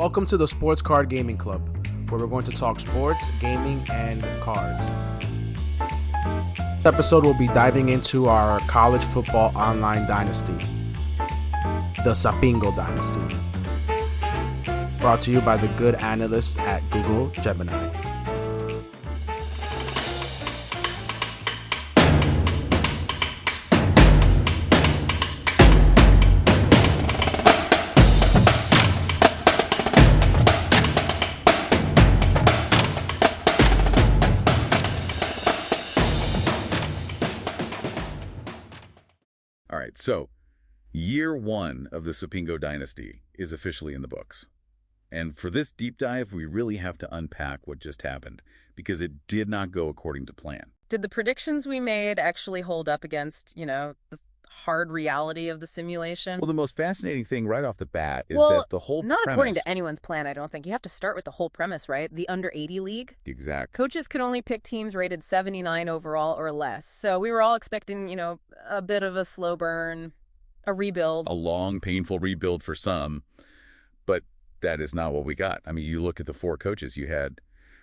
Welcome to the Sportscard Gaming Club, where we're going to talk sports, gaming, and cards. This episode will be diving into our college football online dynasty, the Sapingo dynasty. Brought to you by the good analysts at Google Gemini. All right, so year one of the Sapingo dynasty is officially in the books. And for this deep dive, we really have to unpack what just happened, because it did not go according to plan. Did the predictions we made actually hold up against, the hard reality of the simulation? Well, the most fascinating thing right off the bat is that the whole not premise... according to anyone's plan, I don't think. You have to start with the whole premise, right? The under 80 league. Exactly. Coaches could only pick teams rated 79 overall or less. So we were all expecting, a bit of a slow burn, a rebuild. A long, painful rebuild for some, but that is not what we got. I mean, you look at the four coaches. You had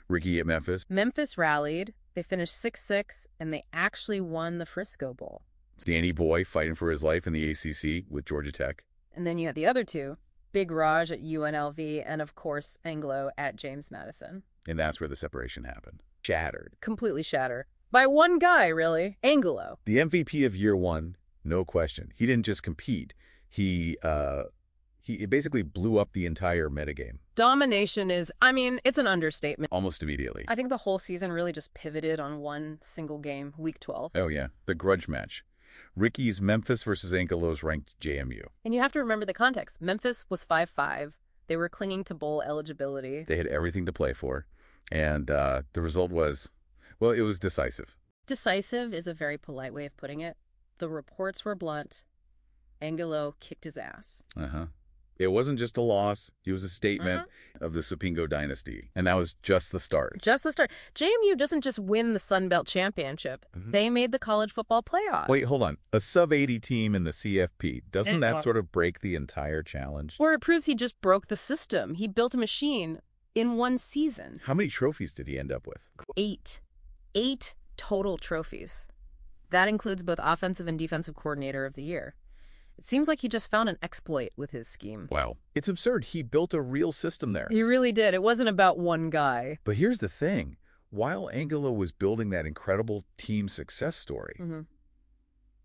Ricky at Memphis. Memphis rallied. They finished 6-6, and they actually won the Frisco Bowl. Danny Boy fighting for his life in the ACC with Georgia Tech. And then you had the other two, Big Raj at UNLV, and of course, Anglo at James Madison. And that's where the separation happened. Shattered. Completely shattered. By one guy, really. Anglo. The MVP of year one, no question. He didn't just compete. He basically blew up the entire metagame. Domination is, it's an understatement. Almost immediately. I think the whole season really just pivoted on one single game, week 12. Oh, yeah. The grudge match. Ricky's Memphis versus Angelo's ranked JMU. And you have to remember the context. Memphis was 5-5. They were clinging to bowl eligibility. They had everything to play for. And the result was, well, it was decisive. Decisive is a very polite way of putting it. The reports were blunt. Angelo kicked his ass. Uh-huh. It wasn't just a loss. It was a statement of the Sapingo dynasty. And that was just the start. Just the start. JMU doesn't just win the Sun Belt Championship. They made the college football playoff. Wait, hold on. A sub-80 team in the CFP. Doesn't that sort of break the entire challenge? Or it proves he just broke the system. He built a machine in one season. How many trophies did he end up with? 8. 8 total trophies. That includes both offensive and defensive coordinator of the year. It seems like he just found an exploit with his scheme. Wow. It's absurd. He built a real system there. He really did. It wasn't about one guy. But here's the thing. While Angelo was building that incredible team success story,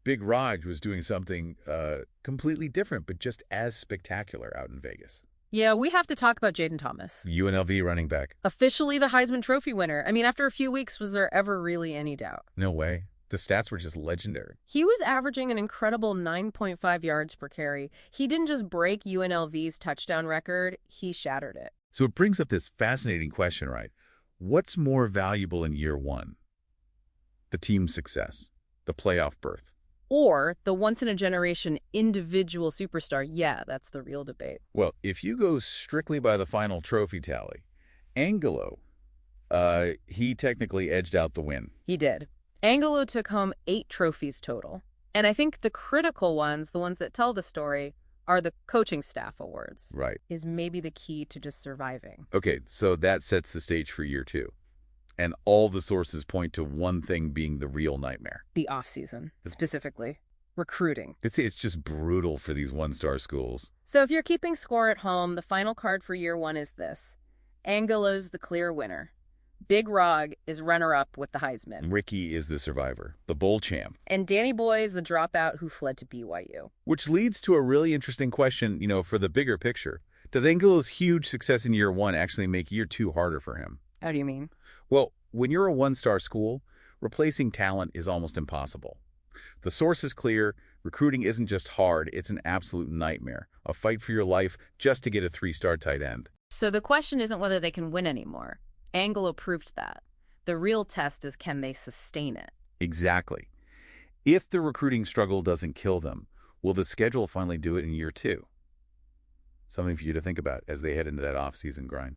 Big Raj was doing something completely different, but just as spectacular out in Vegas. Yeah, we have to talk about Jaden Thomas. UNLV running back. Officially the Heisman Trophy winner. After a few weeks, was there ever really any doubt? No way. The stats were just legendary. He was averaging an incredible 9.5 yards per carry. He didn't just break UNLV's touchdown record, he shattered it. So it brings up this fascinating question, right? What's more valuable in year one? The team's success, the playoff berth. Or the once-in-a-generation individual superstar. Yeah, that's the real debate. Well, if you go strictly by the final trophy tally, Angelo, he technically edged out the win. He did. Angelo took home 8 trophies total. And I think the critical ones, the ones that tell the story, are the coaching staff awards. Right. Is maybe the key to just surviving. Okay, so that sets the stage for year two. And all the sources point to one thing being the real nightmare. The off-season, specifically. Recruiting. It's just brutal for these one-star schools. So if you're keeping score at home, the final card for year one is this. Angelo's the clear winner. Big Rog is runner-up with the Heisman. Ricky is the survivor, the bowl champ. And Danny Boy is the dropout who fled to BYU. Which leads to a really interesting question, for the bigger picture. Does Angelo's huge success in year one actually make year two harder for him? How do you mean? Well, when you're a one-star school, replacing talent is almost impossible. The source is clear. Recruiting isn't just hard, it's an absolute nightmare. A fight for your life just to get a 3-star tight end. So the question isn't whether they can win anymore. Angelo proved that. The real test is, can they sustain it? Exactly. If the recruiting struggle doesn't kill them, will the schedule finally do it in year two? Something for you to think about as they head into that off-season grind.